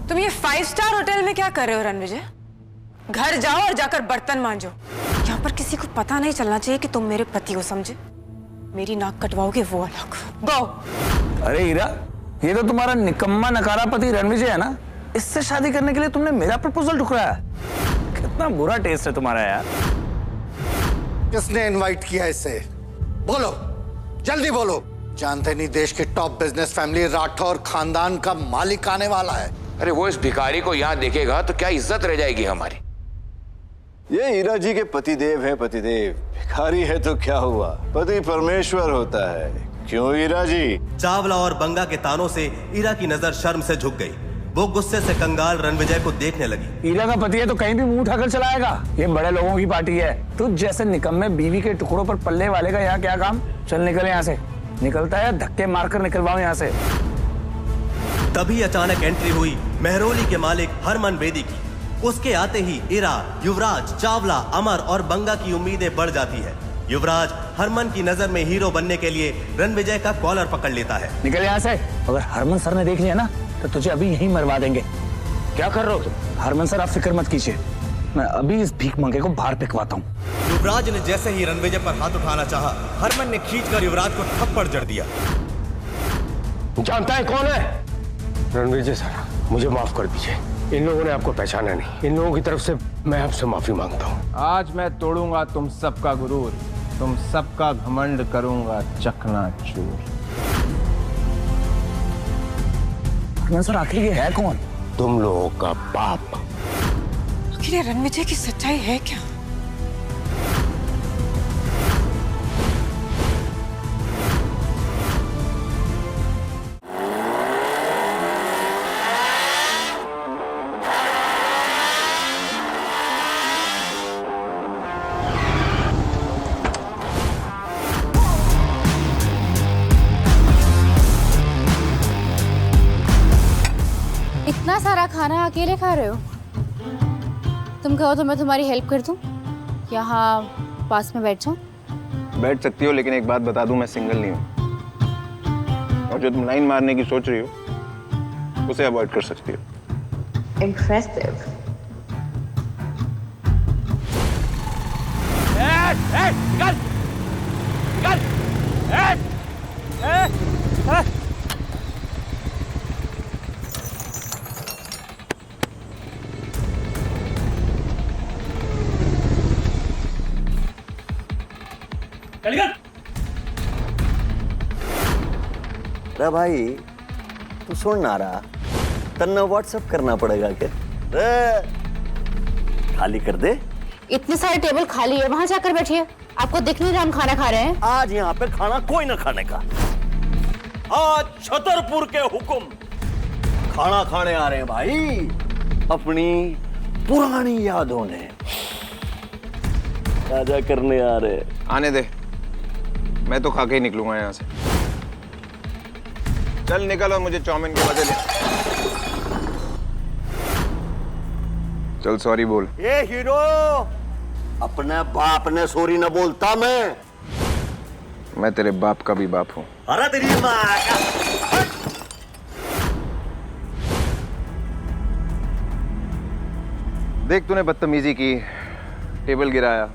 तुम ये 5 star hotel में क्या कर रहे हो रणविजय? घर जाओ और जाकर बर्तन मांजो। यहाँ पर किसी को पता नहीं चलना चाहिए कि तुम मेरे पति हो, समझे? मेरी नाक कटवाओगे वो अलग। गो। अरे हीरा, ये तो तुम्हारा निकम्मा नकारा पति रणविजय है ना? इससे शादी करने के लिए तुमने मेरा प्रपोजल ठुकराया। कितना बुरा टेस्ट है तुम्हारा यार। किसने इनवाइट किया इसे? बोलो, जल्दी बोलो। जानते नहीं देश के टॉप बिजनेस फैमिली राठौर खानदान का मालिक आने वाला है। अरे वो इस भिखारी को यहाँ देखेगा तो क्या इज्जत रह जाएगी हमारी। ये हीरा जी के पतिदेव है। पतिदेव भिखारी है तो क्या हुआ, पति परमेश्वर होता है। क्यों हीरा जी? चावला और बंगा के तानों से हीरा की नजर शर्म से झुक गई। वो गुस्से से कंगाल रणविजय को देखने लगी। हीरा का पति है तो कहीं भी मुंह उठाकर चलाएगा। ये बड़े लोगों की पार्टी है। तुझ जैसे निकम्मे बीवी के टुकड़ों पर पल्ले वाले का यहाँ क्या काम? चल निकल यहाँ से। निकलता है धक्के मारकर निकलवाओ यहाँ से। तभी अचानक एंट्री हुई मेहरोली के मालिक हरमन बेदी की। उसके आते ही हीरा, युवराज, चावला, अमर और बंगा की उम्मीदें बढ़ जाती है। युवराज हरमन की नजर में हीरो बनने के लिए रणविजय का कॉलर पकड़ लेता है। निकल यहाँ से। अगर हरमन सर ने देख लिया ना तो तुझे अभी यहीं मरवा देंगे। क्या कर रहे हो तुम? हरमन सर आप फिक्र मत कीजिए, मैं अभी इस भीख मंगे को बाहर फेंकवाता हूँ। युवराज ने जैसे ही रणविजय पर हाथ उठाना चाहा, हरमन ने खींचकर युवराज को थप्पड़ जड़ दिया। जानता है कौन है? रणविजय सर, मुझे माफ कर दीजिए। इन लोगों ने आपको पहचाना नहीं। इन लोगों की तरफ से मैं आपसे माफी मांगता हूँ। आज मैं तोड़ूंगा तुम सबका गुरूर, तुम सबका घमंड करूंगा चकनाचूर। सर आखिर ये है कौन? तुम लोगों का बाप। आखिर ये रणविजय की सच्चाई है क्या? इतना सारा खाना अकेले खा रहे हो? तुम कहो तो मैं तुम्हारी हेल्प कर दूं? यहाँ पास में बैठ जाओ। बैठ सकती हो, लेकिन एक बात बता दूं, मैं सिंगल नहीं हूँ। और जो तुम लाइन मारने की सोच रही हो उसे अवॉइड कर सकती हो। इम्प्रेसिव। अरे भाई तू सुन ना रहा, तन्ना व्हाट्सएप करना पड़ेगा क्या? खाली कर दे। इतने सारे टेबल खाली है, वहां जाकर बैठिए। आपको दिख नहीं रहा हम खाना खा रहे हैं? आज यहाँ पे खाना कोई ना खाने का। आज छतरपुर के हुक्म खाना खाने आ रहे हैं भाई। अपनी पुरानी यादों ने ताजा करने आ रहे। आने दे, मैं तो खा के ही निकलूंगा यहाँ से। चल निकल और मुझे चाउमीन के बदले चल सॉरी बोल। ये हीरो, अपने बाप ने सॉरी न बोलता। मैं तेरे बाप का भी बाप हूँ। अरे तेरी माँ का। देख तूने बदतमीजी की, टेबल गिराया,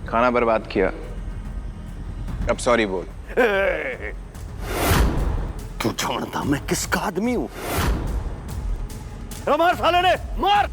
खाना बर्बाद किया, अब सॉरी बोल। तू जानता मैं किसका आदमी हूं? मार साले ने, मार।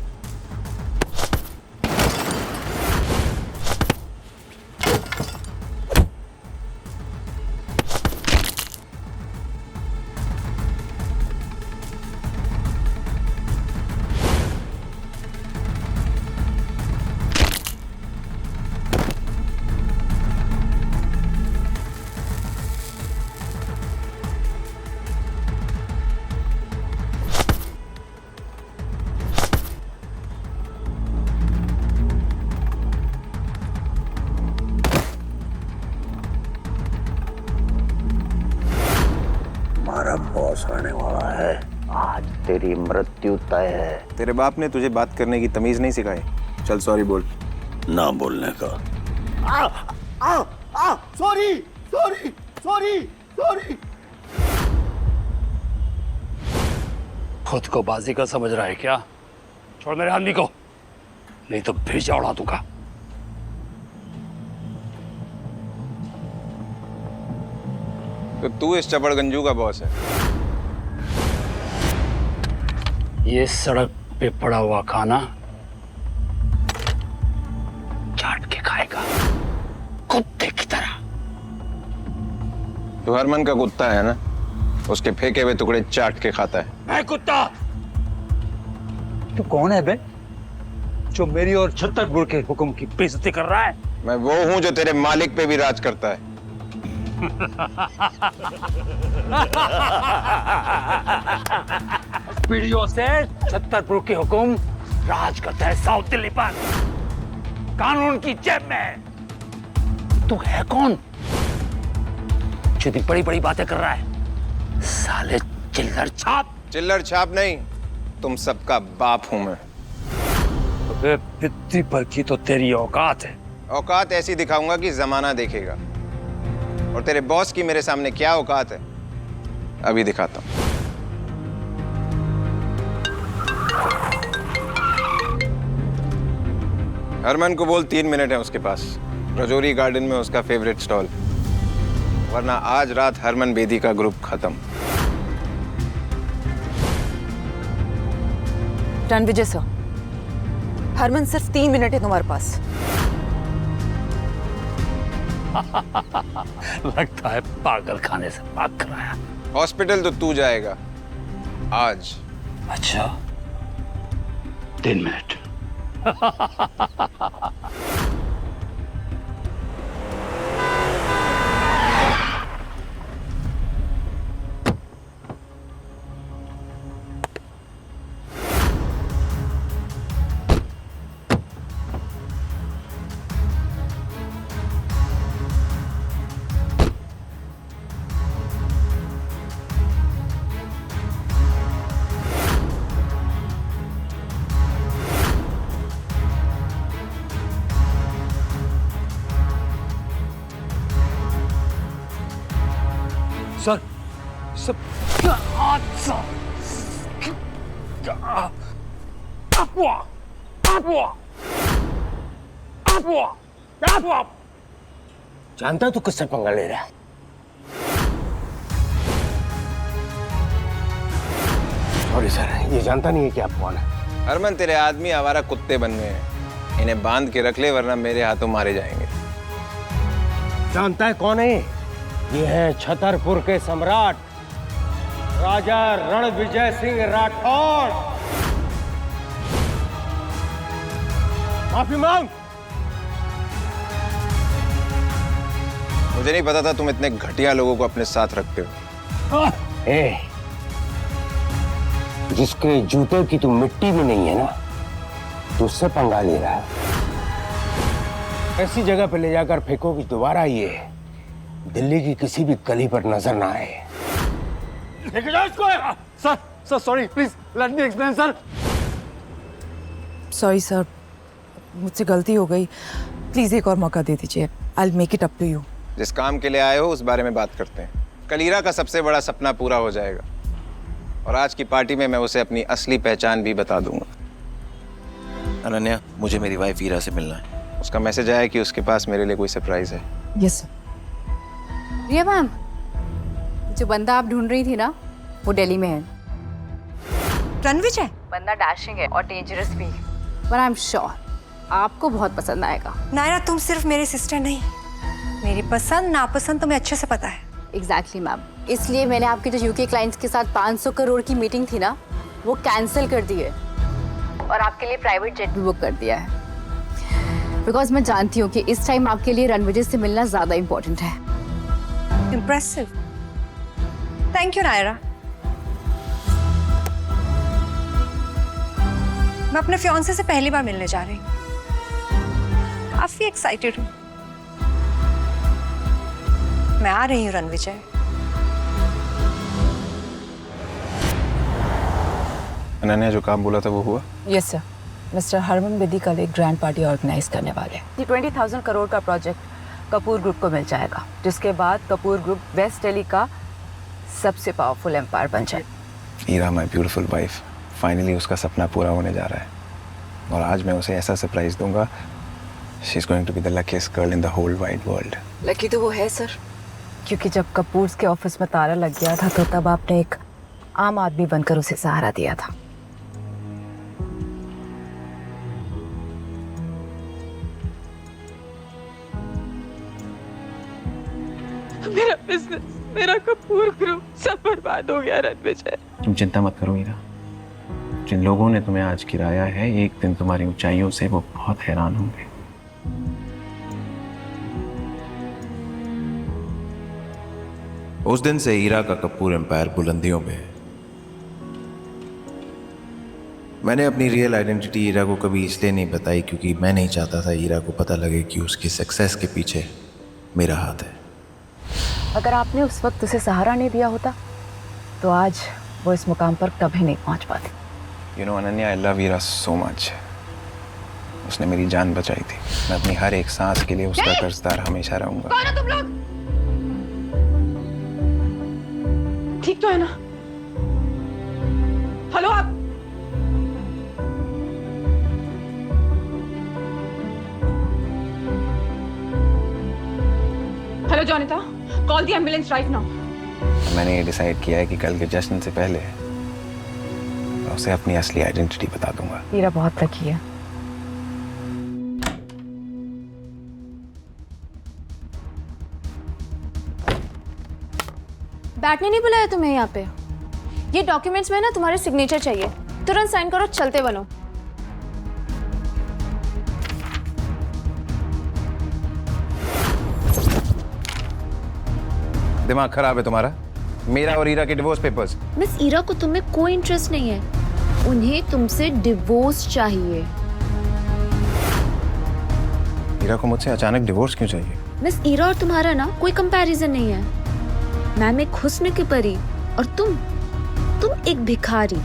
बॉस आने वाला है, आज तेरी मृत्यु तय है। तेरे बाप ने तुझे बात करने की तमीज नहीं सिखाई? चल सॉरी बोल। ना बोलने का। Sorry sorry sorry sorry. खुद को बाजी का समझ रहा है क्या? छोड़ मेरे आदमी को, नहीं तो भेजा उड़ा दूंगा। तो तू इस चपड़गंजू का बॉस है? ये सड़क पे पड़ा हुआ खाना चाट के खाएगा, कुत्ते की तरह। तू हरमन का कुत्ता है ना? उसके फेंके हुए टुकड़े चाट के खाता है। मैं कुत्ता? तू कौन है बे, जो मेरी और छत्तरपुर के हुक्म की बेइज्जती कर रहा है? मैं वो हूं जो तेरे मालिक पे भी राज करता है। पीढ़ियों से छत्तरपुर के हुक्म राज करता है साउथ दिल्ली पर, कानून की जेब में। तू है कौन जो इतनी बड़ी बड़ी बातें कर रहा है? साले चिल्लर छाप। चिल्लर छाप नहीं, तुम सबका बाप हूं मैं। अबे पित्ती पर की तो तेरी औकात है। औकात ऐसी दिखाऊंगा कि जमाना देखेगा, और तेरे बॉस की मेरे सामने क्या औकात है अभी दिखाता हूं। हरमन को बोल 3 मिनट है उसके पास, रजौरी गार्डन में उसका फेवरेट स्टॉल, वरना आज रात हरमन बेदी का ग्रुप खत्म। रणविजय सर, हरमन सिर्फ 3 मिनट है तुम्हारे पास। लगता है पागल खाने से भाग कर आया। हॉस्पिटल तो तू जाएगा आज। अच्छा, 3 मिनट। सर, सब जानता तू किससे पंगा ले रहा है? सॉरी सर, ये जानता नहीं है कि आप कौन है। हरमन, तेरे आदमी आवारा कुत्ते बन गए हैं, इन्हें बांध के रख ले वरना मेरे हाथों मारे जाएंगे। जानता है कौन है? ये है छतरपुर के सम्राट राजा रणविजय सिंह राठौड़। माफी मांग। मुझे नहीं पता था तुम इतने घटिया लोगों को अपने साथ रखते हो। जिसके जूते की तू मिट्टी में नहीं है ना, तो उससे पंगा ले रहा है। ऐसी जगह पे ले जाकर फेंको कि दोबारा ये दिल्ली की किसी भी गली पर नजर ना आए। लेके जाओ इसको। Sir sorry, please let me explain sir. Sorry sir, मुझसे गलती हो गई, प्लीज एक और मौका दे दीजिए। I will make it up to you. जिस काम के लिए आए हो उस बारे में बात करते हैं। कलीरा का सबसे बड़ा सपना पूरा हो जाएगा, और आज की पार्टी में मैं उसे अपनी असली पहचान भी बता दूंगा। अनन्या, मुझे मेरी वाइफ वीरा से मिलना है। उसका मैसेज आया कि उसके पास मेरे लिए कोई सरप्राइज है। Yes sir. रिया मैम, जो बंदा आप ढूंढ रही थी ना, वो दिल्ली में है। रणविजय? बंदा डैशिंग है और डेंजरस भी, पर आई एम श्योर आपको बहुत पसंद आएगा। नायरा, तुम सिर्फ मेरी सिस्टर नहीं, मेरी पसंद नापसंद तुम्हें अच्छे से पता है। एग्जैक्टली मैम, इसलिए मैंने आपके जो यूके क्लाइंट्स के साथ 500 करोड़ की मीटिंग थी ना, वो कैंसिल कर दी है और आपके लिए प्राइवेट जेट भी बुक कर दिया है। बिकॉज मैं जानती हूँ कि इस टाइम आपके लिए रणविजय से मिलना ज्यादा इंपॉर्टेंट है। Impressive, thank you Naira. मैं अपने फियांसे से पहली बार मिलने जा रही हूँ, काफी एक्साइटेड हूँ। मैं आ रही हूँ रणविजय। अनन्या, जो काम बोला था वो हुआ? Yes sir, mister Harman Bedi कल एक ग्रैंड पार्टी ऑर्गेनाइज करने वाले हैं। ये 20,000 करोड़ का प्रोजेक्ट कपूर ग्रुप को मिल जाएगा, जिसके बाद कपूर ग्रुप वेस्ट दिल्ली का सबसे पावरफुल एम्पायर बन जाए। Ira my beautiful wife, finally उसका सपना पूरा होने जा रहा है और आज मैं उसे ऐसा सरप्राइज दूंगा, she is going to be the luckiest girl in the whole wide world. Lucky तो वो है सर, क्योंकि जब कपूर के ऑफिस में ताला लग गया था तो तब आपने एक आम आदमी बनकर उसे सहारा दिया था। मेरा बिजनेस, मेरा कपूर ग्रुप सब बर्बाद हो गया रणविजय। तुम चिंता मत करो ईरा, जिन लोगों ने तुम्हें आज गिराया है एक दिन तुम्हारी ऊंचाइयों से वो बहुत हैरान होंगे। उस दिन से ईरा का कपूर एम्पायर बुलंदियों में है। मैंने अपनी रियल आइडेंटिटी ईरा को कभी इसलिए नहीं बताई क्योंकि मैं नहीं चाहता था ईरा को पता लगे कि उसकी सक्सेस के पीछे मेरा हाथ है। अगर आपने उस वक्त उसे सहारा नहीं दिया होता तो आज वो इस मुकाम पर कभी नहीं पहुंच पाती। You know Ananya, I love Ira so much. उसने मेरी जान बचाई थी। मैं अपनी हर एक सांस के लिए उसका कर्जदार हमेशा रहूंगा। कौन हो तुम लोग? ठीक तो है ना? हेलो आप? Hello Jonita, call the ambulance right now. मैंने ये डिसाइड किया है कि कल के जश्न से पहले मैं उसे अपनी असली आइडेंटिटी बता दूंगा। ईरा बहुत लकी है। बैठने नहीं बुलाया तुम्हें यहाँ पे? ये डॉक्यूमेंट्स में ना तुम्हारे सिग्नेचर चाहिए, तुरंत साइन करो, चलते बनो। दिमाग खराब है तुम्हारा? मेरा और ईरा के डिवोर्स पेपर्स। मिस ईरा को तुम्हें कोई इंटरेस्ट नहीं है, उन्हें तुमसे डिवोर्स चाहिए। ईरा को मुझसे अचानक डिवोर्स क्यों चाहिए? मिस ईरा और तुम्हारा ना कोई कंपैरिजन नहीं है। मैम एक हुस्न की परी और तुम एक भिखारी।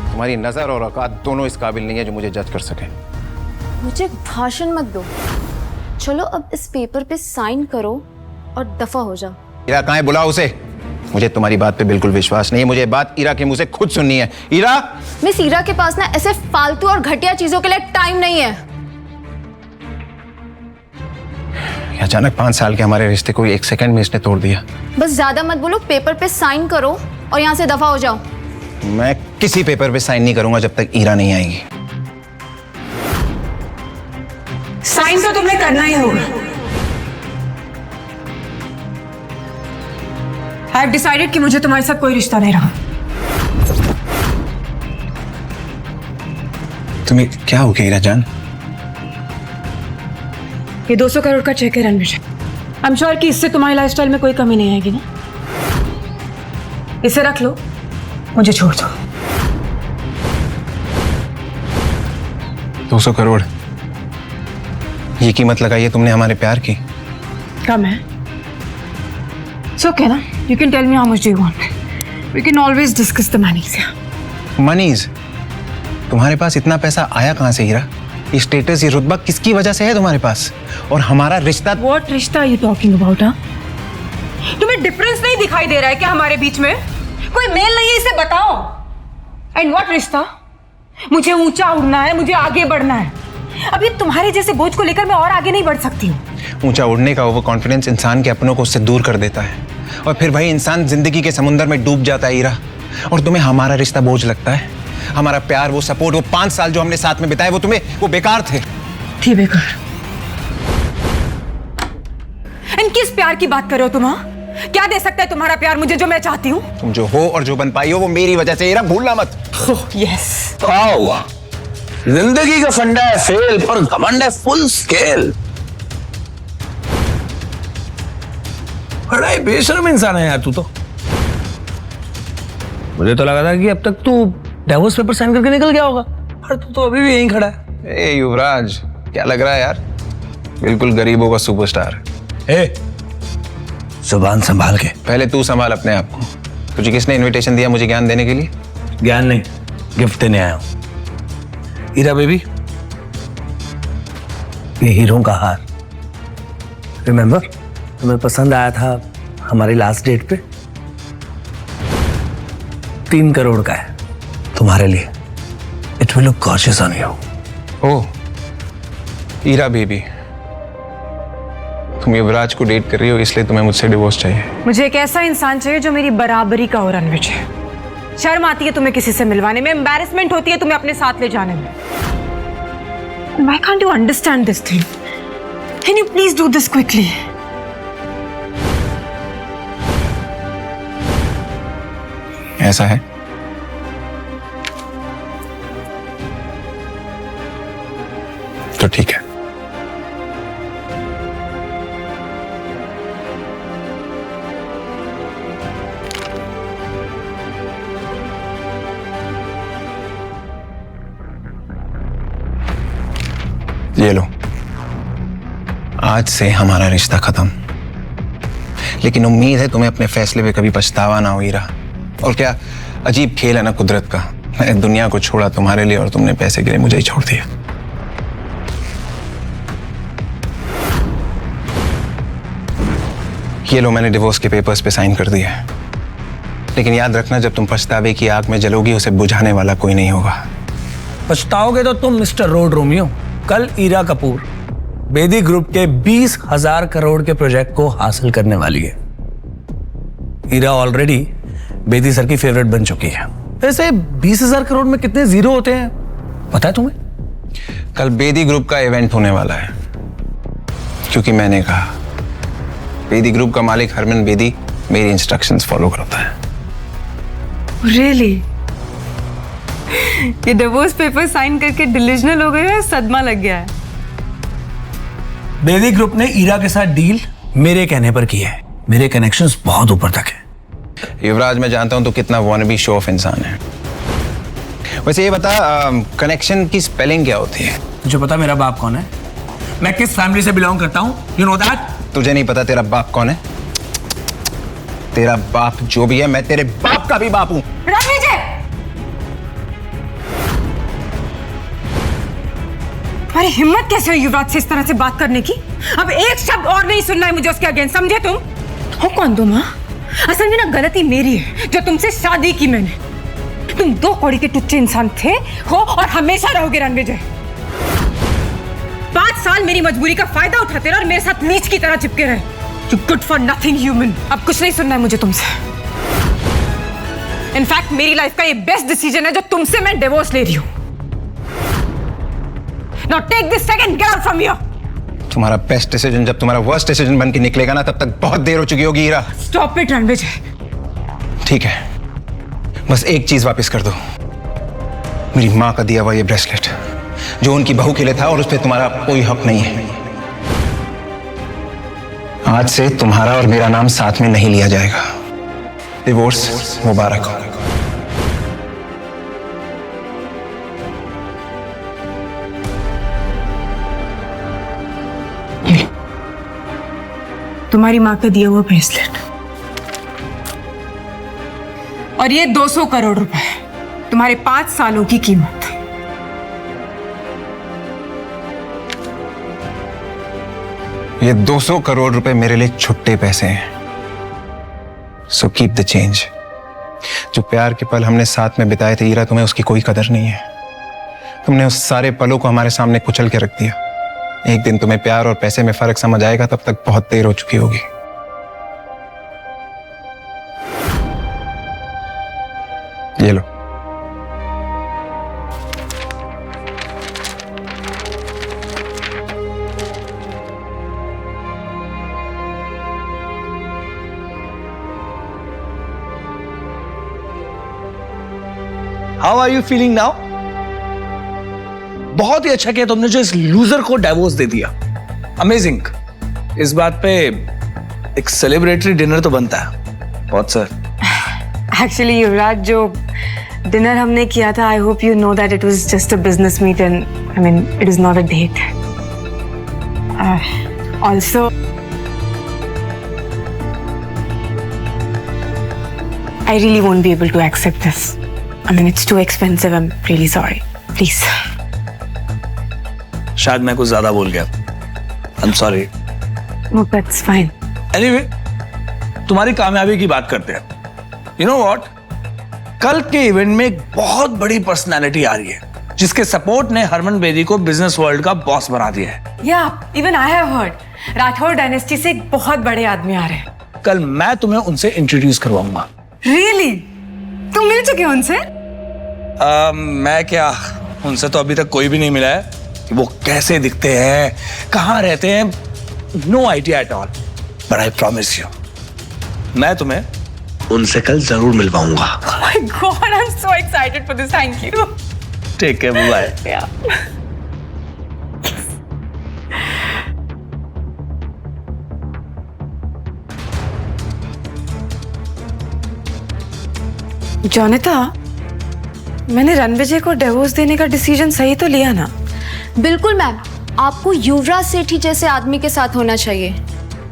तुम्हारी नजर और औकात दोनों इस काबिल नहीं है जो मुझे जज कर सके। मुझे भाषण मत दो, चलो अब इस पेपर पे साइन करो और दफा हो जाओ। ईरा कहाँ है? बुलाओ उसे। मुझे तुम्हारी बात पे बिल्कुल विश्वास नहीं है, मुझे बात ईरा के मुंह से खुद सुननी है। ईरा! मिस ईरा के पास ना ऐसे फालतू और घटिया चीजों के लिए टाइम नहीं है। अचानक 5 साल के हमारे रिश्ते को 1 सेकंड में इसने तोड़ दिया। बस ज्यादा मत बोलो, पेपर पे साइन करो और यहाँ से दफा हो जाओ। मैं किसी पेपर पे साइन नहीं करूंगा जब तक ईरा नहीं आएगी। साइन तो तुम्हें करना ही होगा। आई हैव डिसाइडेड कि मुझे तुम्हारे साथ कोई रिश्ता नहीं रहा। तुम्हें क्या हो गया ईरा जान? ये 200 करोड़ का चेक है रणविजय। आई एम श्योर कि इससे तुम्हारी लाइफस्टाइल में कोई कमी नहीं आएगी ना? इसे रख लो, मुझे छोड़ दो। 200 करोड़? ये कीमत लगाई है तुमने हमारे प्यार की? कम है? It's okay ना? You can tell me how much do you want. We can always discuss the monies. मनीज? तुम्हारे पास इतना पैसा आया कहाँ से हीरा? ये स्टेटस, ये रुतबा किसकी वजह से है तुम्हारे पास? और हमारा रिश्ता? What रिश्ता are you talking about, हाँ? तुम्हें डिफरेंस नहीं दिखाई दे रहा है क्या हमारे बीच में? कोई मेल नहीं है, इसे बताओ। एंड व्हाट रिश्ता? मुझे ऊंचा उड़ना है, मुझे आगे बढ़ना है। अभी तुम्हारे जैसे बोझ को लेकर मैं और आगे नहीं बढ़ सकती हूँ। ऊंचा उड़ने का ओवर कॉन्फिडेंस इंसान के अपनों को उससे दूर कर देता है और फिर वही इंसान जिंदगी के समुंदर में डूब जाता है ईरा। और तुम्हें हमारा रिश्ता बोझ लगता है? हमारा प्यार, वो सपोर्ट, वो 5 साल जो हमने साथ में बिताए, वो तुम्हें वो बेकार थे? थी बेकार। एंड किस प्यार की बात कर रहे हो तुम? हाँ, क्या दे सकता है तुम्हारा प्यार मुझे जो मैं चाहती हूँ? तुम जो हो और जो बन पाई हो वो मेरी वजह से ईरा, भूलना मत। यस। क्या हुआ? जिंदगी का फंडा है फेल, पर घमंड है फुल स्केल। बड़ा ही बेशर्म इंसान है यार तू तो। मुझे तो लगा था कि अब तक तू डिवोर्स पेपर साइन करके निकल गया होगा, पर तू तो अभी भी यहीं खड़ा है। ए युवराज, क्या लग रहा है यार? बिल्कुल गरीबों का सुपरस्टार। ए, जुबान संभाल के। पहले तू संभाल अपने आप को। तुझे किसने इनविटेशन दिया मुझे ज्ञान देने के लिए? ज्ञान नहीं, गिफ्ट देने आया हूं। ईरा बेबी, ये हीरों का हार, रिमेम्बर तुम्हें पसंद आया था हमारी लास्ट डेट पे? 3 करोड़ का है तुम्हारे लिए। It will look gorgeous on you. Oh Ira baby, तुम युवराज को डेट कर रही हो इसलिए तुम्हें मुझसे डिवोर्स चाहिए? मुझे एक ऐसा इंसान चाहिए जो मेरी बराबरी का हो रणवीर। शर्म आती है तुम्हें किसी से मिलवाने में, एम्बैरेसमेंट होती है तुम्हें अपने साथ ले जाने में। Why can't you understand this thing? Can you please do this quickly? ऐसा है? तो ठीक है। ये लो, आज से हमारा रिश्ता खत्म। लेकिन उम्मीद है तुम्हें अपने फैसले पे कभी पछतावा ना हो ईरा। और क्या अजीब खेल है ना कुदरत का। मैंने दुनिया को छोड़ा तुम्हारे लिए और तुमने पैसे के लिए मुझे ही छोड़ दिया। ये लो, मैंने डिवोर्स के पेपर्स पे साइन कर दिया है। लेकिन याद रखना, जब तुम पछतावे की आग में जलोगी उसे बुझाने वाला कोई नहीं होगा। पछताओगे तो तुम मिस्टर रोड रोमियो। कल ईरा कपूर बेदी ग्रुप के 20,000 करोड़ के प्रोजेक्ट को हासिल करने वाली है। ईरा ऑलरेडी बेदी सर की फेवरेट बन चुकी है। वैसे 20,000 करोड़ में कितने जीरो होते हैं पता है तुम्हें? कल बेदी ग्रुप का इवेंट होने वाला है, क्योंकि मैंने कहा। बेदी ग्रुप का मालिक हरमन बेदी मेरी इंस्ट्रक्शंस फॉलो करता है। Really? ये डिवोर्स पेपर साइन करके डिलीजनल हो गए या सदमा लग गया है? बेदी ग्रुप ने ईरा के साथ डील मेरे कहने पर की है। मेरे कनेक्शंस बहुत ऊपर तक है। युवराज, मैं जानता हूं तो कितना वॉनबी शो ऑफ इंसान है। वैसे ये बता, कनेक्शन की स्पेलिंग क्या होती है? तुझे पता मेरा बाप कौन है? मैं किस फैमिली से बिलोंग करता हूं? You know that? तुझे नहीं पता तेरा बाप कौन है? तेरा बाप जो भी है, मैं तेरे बाप का भी बाप हूं। तुम्हारी हिम्मत कैसे हुई युवराज से इस तरह से बात करने की? अब एक शब्द और नहीं सुनना है मुझे उसके अगेंस्ट, समझे तुम? हो कौन तुम? असल में ना गलती मेरी है जो तुमसे शादी की मैंने। तुम 2 कौड़ी के टुच्चे इंसान थे, हो और हमेशा रहोगे रणविजय। 5 साल मेरी मजबूरी का फायदा उठाते रहे और मेरे साथ नीच की तरह चिपके रहे। You good for nothing human। अब कुछ नहीं सुनना है मुझे तुमसे। इनफैक्ट मेरी लाइफ का ये बेस्ट डिसीजन है जो तुमसे मैं डिवोर्स ले रही हूं। Now take this second, get out from here। तुम्हारा बेस्ट डिसीजन जब तुम्हारा वर्स्ट डिसीजन बन के निकलेगा ना, तब तक बहुत देर हो चुकी होगी ईरा। Stop it Ranvijay. ठीक है, बस एक चीज वापस कर दो, मेरी माँ का दिया हुआ ये ब्रेसलेट जो उनकी बहू के लिए था, और उस पर तुम्हारा कोई हक नहीं है। आज से तुम्हारा और मेरा नाम साथ में नहीं लिया जाएगा। डिवोर्स मुबारक हो। तुम्हारी माँ का दिया हुआ ब्रेसलेट और ये 200 करोड़ रुपए, तुम्हारे 5 सालों की कीमत। ये 200 करोड़ रुपए मेरे लिए छुट्टे पैसे हैं। So keep the change. जो प्यार के पल हमने साथ में बिताए थे ईरा, तुम्हें उसकी कोई कदर नहीं है। तुमने उस सारे पलों को हमारे सामने कुचल के रख दिया। एक दिन तुम्हें प्यार और पैसे में फर्क समझ आएगा, तब तक बहुत देर हो चुकी होगी। ये लो। How are you feeling now? बहुत ही अच्छा किया तुमने जो इस लूजर को डिवोर्स दे दिया। अमेजिंग। इस बात पे एक सेलिब्रेटरी डिनर तो बनता है। बहुत सर। एक्चुअली युवराज, जो डिनर हमने किया था, I hope you know that it was just a business meet and I mean it is not a date. Also I really won't be able to accept this. I mean, it's too expensive. I'm really sorry. Please. शायद मैं कुछ ज्यादा बोल गया। I'm sorry. No, that's fine. Anyway, तुम्हारी कामयाबी की बात करते हैं। You know what? कल के इवेंट में एक बहुत बड़ी पर्सनालिटी आ रही है जिसके सपोर्ट ने हरमन बेदी को बिजनेस वर्ल्ड का बॉस बना दिया है। या even I have heard Rathore dynasty से एक बहुत बड़े आदमी आ रहे हैं। कल मैं तुम्हें उनसे इंट्रोड्यूस करवाऊंगा। रियली? तुम मिल चुके हो उनसे? मैं क्या, उनसे तो अभी तक कोई भी नहीं मिला है। वो कैसे दिखते हैं, कहाँ रहते हैं, no idea at all, but I promise you मैं तुम्हें उनसे कल जरूर मिलवाऊंगा। Oh my God, I'm so excited for this. Thank you. ठीक है, बाय। Yeah. जोनिता, मैंने रणविजय को डिवोर्स देने का डिसीजन सही तो लिया ना? बिल्कुल मैम, आपको युवराज सेठी जैसे आदमी के साथ होना चाहिए।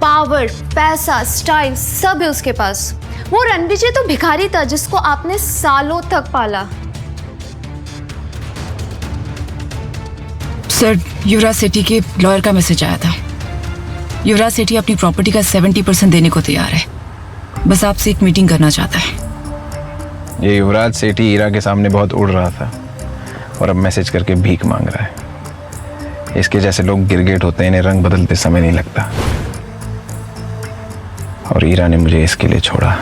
पावर, पैसा, स्टाइल सब है उसके पास। वो रणविजय तो भिखारी था जिसको आपने सालों तक पाला। सर, युवराज सेठी के लॉयर का मैसेज आया था। युवराज सेठी अपनी प्रॉपर्टी का 70% देने को तैयार है। बस आपसे एक मीटिंग करना चाहता है। ये युवराज सेठी हीरा के सामने बहुत उड़ रहा था और अब मैसेज करके भीख मांग रहा है। इसके जैसे लोग गिरगिट होते हैं, इन्हें रंग बदलते समय नहीं लगता। और हीरा ने मुझे इसके लिए छोड़ा।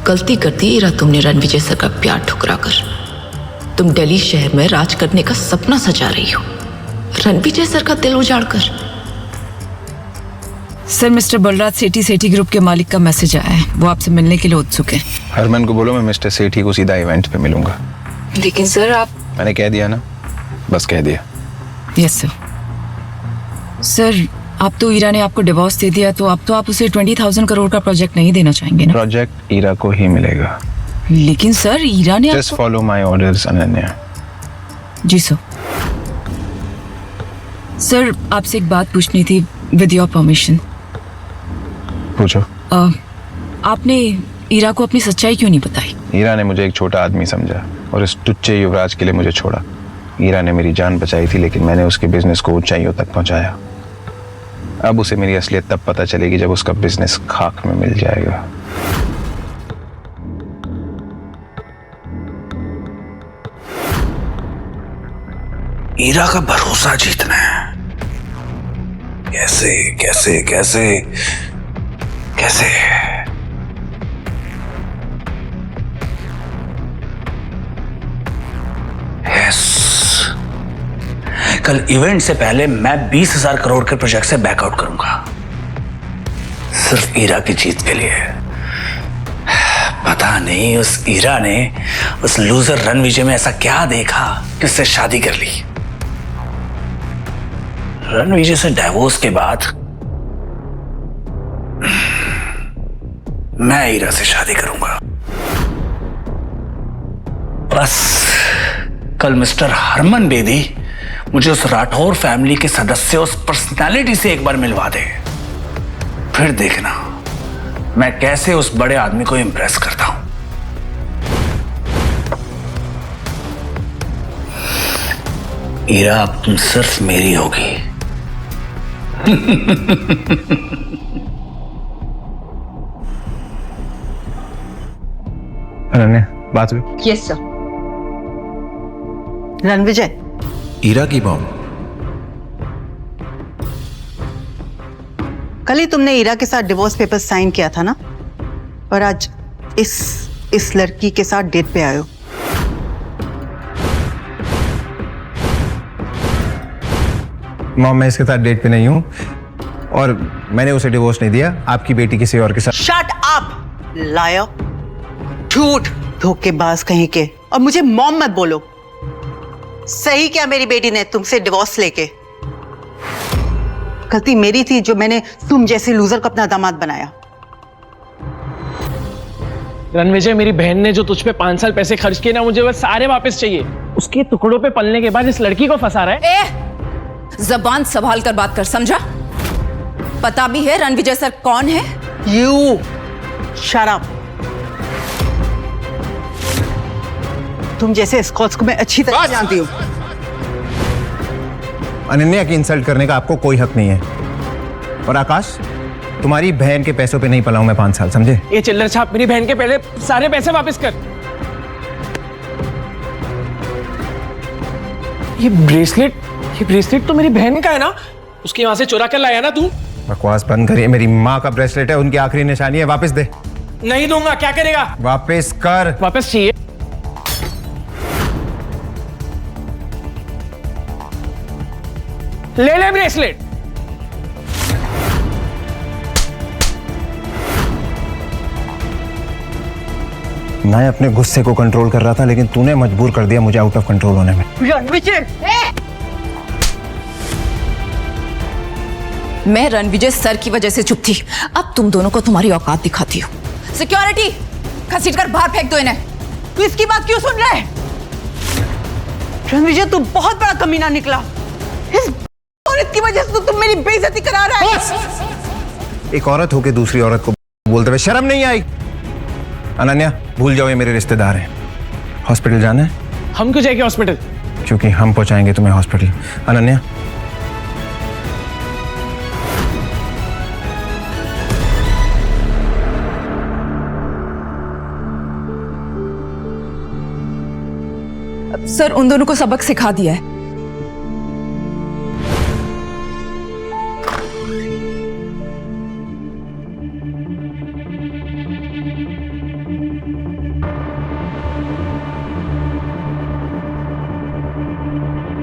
गलती कर दी हीरा तुमने रणविजय सर का प्यार ठुकरा कर। तुम दिल्ली शहर में राज करने का सपना सजा रही हो, रणविजय सर का दिल उजाड़ कर। सर, मिस्टर बलराज सेठी सेठी ग्रुप के मालिक का मैसेज आया है। वो आपसे मिलने के लिए उत्सुक है। हरमन को बोलो मैं मिस्टर सेठी को सीधा इवेंट पे मिलूंगा। लेकिन सर आप... मैंने कह दिया ना, बस कह दिया। Yes sir. सर, अब तो हीरा ने आपको डिवोर्स दे दिया, तो अब तो आप उसे 20,000 करोड़ का प्रोजेक्ट नहीं देना चाहेंगे ना? प्रोजेक्ट हीरा को ही मिलेगा। लेकिन सर, हीरा ने just follow my orders Ananya. जी सर। सर, आपसे एक बात पूछनी थी, विद योर परमिशन। पूछो। आपने हीरा को अपनी सच्चाई क्यों नहीं बताई? हीरा ने मुझे एक छोटा आदमी समझा और इस टुच्चे युवराज के लिए मुझे छोड़ा। हीरा ने मेरी जान बचाई थी, लेकिन मैंने उसके बिजनेस को ऊंचाइयों तक पहुंचाया। अब उसे मेरी असलियत तब पता चलेगी जब उसका बिजनेस खाक में मिल जाएगा। हीरा का भरोसा जीतना है। कैसे कैसे कैसे कैसे? कल इवेंट से पहले मैं 20,000 करोड़ के प्रोजेक्ट से बैकआउट करूंगा, सिर्फ हीरा की जीत के लिए। पता नहीं उस हीरा ने उस लूजर रणविजय में ऐसा क्या देखा कि उससे शादी कर ली। रणविजय से डिवोर्स के बाद मैं हीरा से शादी करूंगा। बस कल मिस्टर हरमन बेदी मुझे उस राठौर फैमिली के सदस्य, उस पर्सनालिटी से एक बार मिलवा दे, फिर देखना मैं कैसे उस बड़े आदमी को इंप्रेस करता हूं। हीरा अब तुम सिर्फ मेरी होगी। अनन्या, बात हुई? Yes sir. रणविजय, हीरा की मॉम, कल ही तुमने हीरा के साथ डिवोर्स पेपर साइन किया था ना, और आज इस लड़की के साथ डेट पे आए हो। मॉम, मैं इसके साथ डेट पे नहीं हूं और मैंने उसे डिवोर्स नहीं दिया। आपकी बेटी किसी और के साथ। शट अप लायर, झूठ, धोखेबाज कहीं के। और मुझे मॉम मत बोलो। सही क्या मेरी बेटी ने तुमसे डिवोर्स लेके? गलती मेरी थी जो मैंने तुम जैसे लूजर को अपना दामाद बनाया। रणविजय, मेरी बहन ने जो तुझ पे 5 साल पैसे खर्च किए ना, मुझे वो सारे वापस चाहिए। उसके टुकड़ों पे पलने के बाद इस लड़की को फंसा रहा है। जबान संभाल कर बात कर, समझा? पता भी है रणविजय सर कौन है? You shut up. तुम जैसे स्कॉट्स को मैं अच्छी तरह जानती हूँ। अनन्या की इंसल्ट करने का आपको कोई हक नहीं है। और आकाश, तुम्हारी बहन के पैसों पे नहीं पला हूं मैं 5 साल, समझे? ये चिल्लर छाप मेरी बहन के पहले सारे पैसे वापस कर। ये ब्रेसलेट तो मेरी बहन का है ना? उसके वहां से चुरा कर लाया ना तू? बकवास बंद करिए। मेरी माँ का ब्रेसलेट है, उनकी आखिरी निशानी है, वापस दे। नहीं दूंगा। क्या करेगा? वापस कर। वापस चाहिए। ले ले ब्रेसलेट। मैं अपने गुस्से को कंट्रोल कर रहा था, लेकिन तूने मजबूर कर दिया मुझे आउट ऑफ कंट्रोल होने में। मैं रणविजय सर की वजह से चुप थी, अब तुम दोनों को तुम्हारी औकात दिखाती हूँ। सिक्योरिटी, घसीट कर बाहर फेंक दो इन्हें। तू इसकी बात क्यों सुन रहा है? रणविजय, तू बहुत बड़ा कमीना निकला। इस औरत की वजह से तो तुम मेरी बेइज्जती करा रहा है। एक औरत होके दूसरी औरत को बोलते हुए शर्म नहीं आई? अनन्या, भूल जाओ, ये मेरे रिश्तेदार हैं। हॉस्पिटल जाना है? हम क्यों जाएंगे हॉस्पिटल? क्योंकि हम पहुंचाएंगे तुम्हें हॉस्पिटल। अनन्या, सर उन दोनों को सबक सिखा दिया है।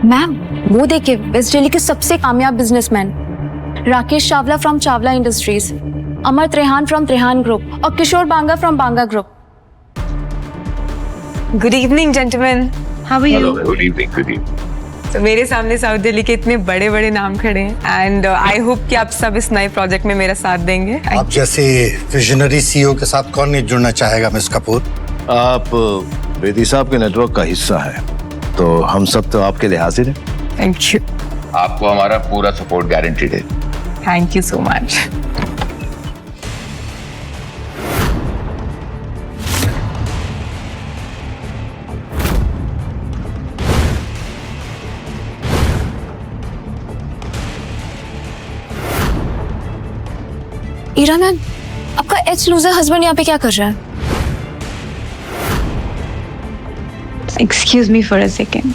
मैम, वो देखिए, वेस्ट दिल्ली के सबसे कामयाब businessman Rakesh Chawla from Chawla industries, Amar Trehan from Trehan group और Kishore Banga from Banga group. Good evening gentleman, how are you? Good evening, good evening. तो मेरे सामने साउथ दिल्ली के इतने बड़े बड़े नाम खड़े हैं एंड आई होप कि आप सब इस नए प्रोजेक्ट में मेरा साथ देंगे। आप जैसे विजनरी सीईओ के साथ कौन नहीं जुड़ना चाहेगा मिस कपूर? आप बेदी साहब के नेटवर्क का हिस्सा है, तो हम सब तो आपके लिए हाजिर हैं। Thank you. आपको हमारा पूरा सपोर्ट गारंटीड है। Thank you so much. Ira ma'am, आपका एच लूजर हस्बैंड यहाँ पे क्या कर रहा है? Excuse me for a second,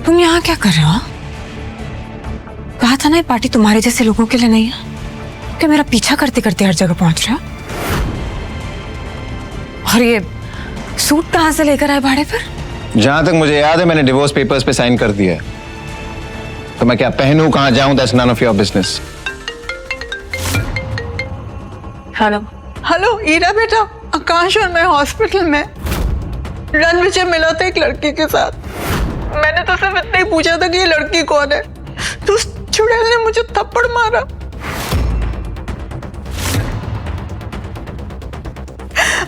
तुम यहाँ क्या कर रहे हो? कहा था ना ये पार्टी तुम्हारे जैसे लोगों के लिए नहीं है। क्या मेरा पीछा करते करते हर जगह पहुंच रहे हो? और ये सूट कहाँ से लेकर आए भाड़े पर? जहां तक मुझे याद है मैंने डिवोर्स पेपर्स पे साइन कर दिया है, तो मैं क्या पहनूं, कहां जाऊं, that's none of your business. Hello hello Ira बेटा, आकाश और मैं हॉस्पिटल में। रणविजय मिला था एक लड़की के साथ। मैंने तो सिर्फ इतना ही पूछा था कि ये लड़की कौन है, तो उस चुड़ैल ने मुझे थप्पड़ मारा।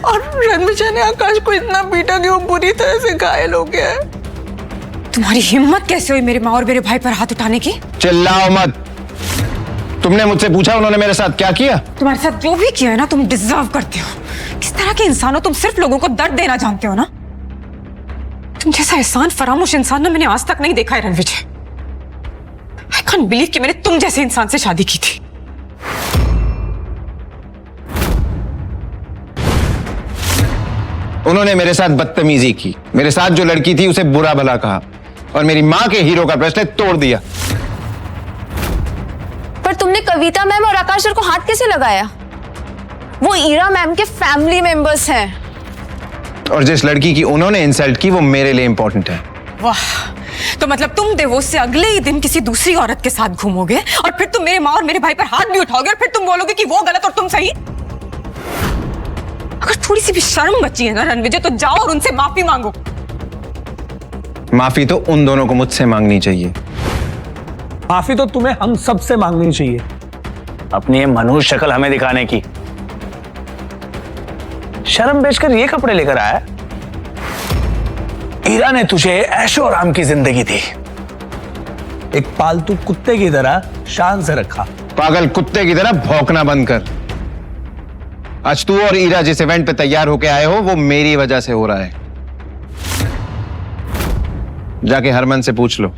और रणविजय ने आकाश को इतना पीटा कि वो बुरी तरह से घायल हो गया है। तुम्हारी हिम्मत कैसे हुई मेरे माँ और मेरे भाई पर हाथ उठाने की? चिल्लाओ मत। तुमने मुझसे पूछा उन्होंने मेरे साथ क्या किया? तुम्हारे साथ जो भी किया है ना, तुम डिजर्व करते हो। किस तरह के इंसान हो तुम? सिर्फ लोगों को दर्द देना जानते हो ना। तुम जैसा एहसान फरामोश इंसान ना मैंने आज तक नहीं देखा है रणविजय। आई कांट बिलीव कि मैंने तुम जैसे इंसान से शादी की थी। उन्होंने मेरे साथ बदतमीजी की, मेरे साथ जो लड़की थी उसे बुरा भला कहा और मेरी माँ के हीरो का ब्रेसलेट तोड़ दिया। पर तुमने कविता मैम और आकाश सर को हाथ कैसे लगाया? वो ईरा मैम के फैमिली मेंबर्स हैं। और जिस लड़की की उन्होंने इंसल्ट की वो मेरे लिए इंपॉर्टेंट है। वाह, तो मतलब तुम डिवोर्स से अगले ही दिन किसी दूसरी औरत के साथ घूमोगे और फिर तुम मेरे माँ और मेरे भाई पर हाथ भी उठाओगे और फिर तुम बोलोगे कि वो गलत और तुम सही? अगर थोड़ी सी भी शर्म बची है ना रणविजय, तो जाओ और उनसे माफी मांगो। माफी तो उन दोनों को मुझसे मांगनी चाहिए। माफी तो तुम्हें हम सब से मांगनी चाहिए, अपनी ये मनुष्य शक्ल हमें दिखाने की। शर्म बेचकर ये कपड़े लेकर आया। ईरा ने तुझे ऐशो आराम की जिंदगी दी, एक पालतू कुत्ते की तरह शान से रखा। पागल कुत्ते की तरह भौंकना बंद कर। आज तू और ईरा जिस इवेंट पे तैयार होके आए हो वो मेरी वजह से हो रहा है। जाके हरमन से पूछ लो।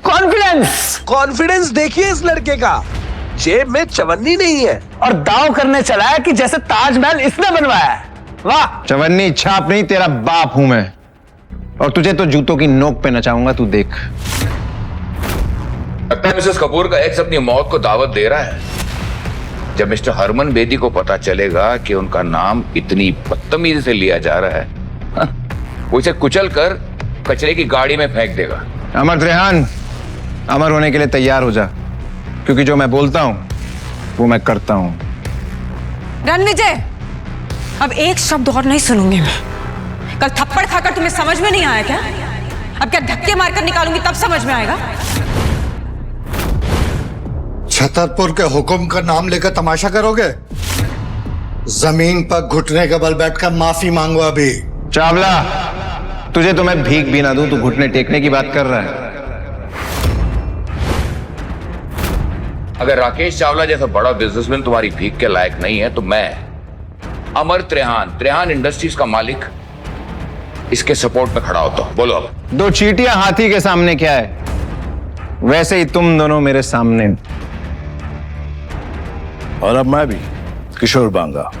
कॉन्फिडेंस। कॉन्फिडेंस देखिए इस लड़के का, जेब में चवन्नी नहीं है और दांव करने चला है कि जैसे ताजमहल इसने बनवाया है। वाह। चवन्नी छाप नहीं, तेरा बाप हूं मैं, और तुझे तो जूतों की नोक पे नचाऊंगा, तू देख। लगता है मिसेस कपूर का एक्स अपनी मौत को दावत दे रहा है। जब मिस्टर हरमन बेदी को पता चलेगा कि उनका नाम इतनी बदतमीजी से लिया जा रहा है, वो इसे कुचल कर कचरे की गाड़ी में फेंक देगा। अमर त्रेहान, अमर होने के लिए तैयार हो जा, क्योंकि जो मैं बोलता हूं वो मैं करता हूं। रणविजय, अब एक शब्द और नहीं सुनूंगी मैं। कल थप्पड़ खाकर तुम्हें समझ में नहीं आया क्या? अब क्या धक्के मारकर निकालूंगी तब समझ में आएगा? छतरपुर के हुक्म का नाम लेकर तमाशा करोगे? जमीन पर घुटने के बल बैठकर माफी मांगो अभी। चावला, तुझे तो मैं भीख भी ना दूं, तू घुटने टेकने की बात कर रहा है। अगर राकेश चावला जैसा बड़ा बिजनेसमैन तुम्हारी भीख के लायक नहीं है, तो मैं अमर त्रेहान, त्रेहान इंडस्ट्रीज का मालिक, इसके सपोर्ट में खड़ा होता हूं। बोलो अब। दो चींटियां हाथी के सामने क्या है, वैसे ही तुम दोनों मेरे सामने। और अब मैं भी किशोर बांगा,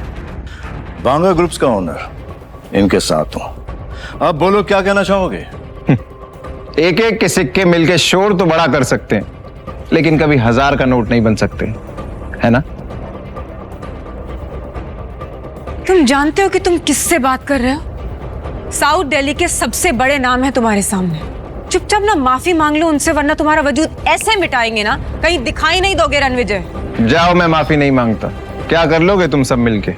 बांगा ग्रुप्स का ओनर, इनके साथ हूं। अब बोलो क्या कहना चाहोगे? एक एक के सिक्के मिलके शोर तो बड़ा कर सकते हैं, लेकिन कभी 1000 का नोट नहीं बन सकते, है ना? तुम जानते हो कि तुम किससे बात कर रहे हो? साउथ दिल्ली के सबसे बड़े नाम है तुम्हारे सामने। चुपचाप ना माफी मांग लो उनसे, वरना तुम्हारा वजूद ऐसे मिटाएंगे ना, कहीं दिखाई नहीं दोगे रणविजय। जाओ, मैं माफी नहीं मांगता। क्या कर लोगे तुम सब मिलके?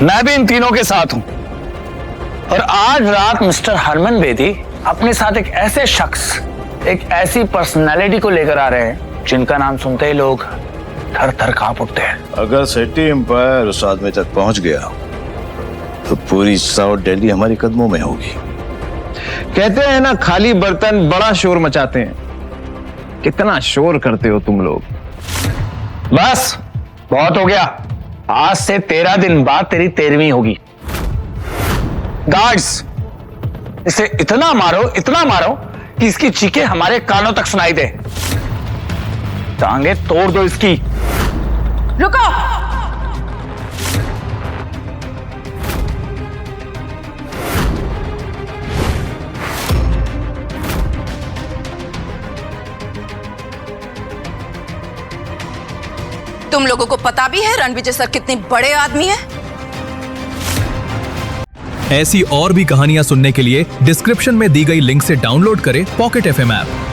मैं भी इन तीनों के साथ हूं, और आज रात मिस्टर हरमन बेदी अपने साथ एक ऐसे शख्स, एक ऐसी पर्सनालिटी को लेकर आ रहे हैं जिनका नाम सुनते ही लोग थर थर कांप उठते हैं। अगर सिटी एम्पायर उस आदमी तक पहुंच गया तो पूरी साउथ दिल्ली हमारी कदमों में होगी। कहते हैं ना, खाली बर्तन बड़ा शोर मचाते हैं। कितना शोर करते हो तुम लोग। बस बहुत हो गया। आज से 13 दिन बाद तेरी 13वीं होगी। गार्ड्स, इसे इतना मारो कि इसकी चीखें हमारे कानों तक सुनाई दे। टांगे तोड़ दो इसकी। रुको। तुम लोगों को पता भी है रणविजय सर कितने बड़े आदमी हैं? ऐसी और भी कहानियां सुनने के लिए डिस्क्रिप्शन में दी गई लिंक से डाउनलोड करें पॉकेट FM ऐप।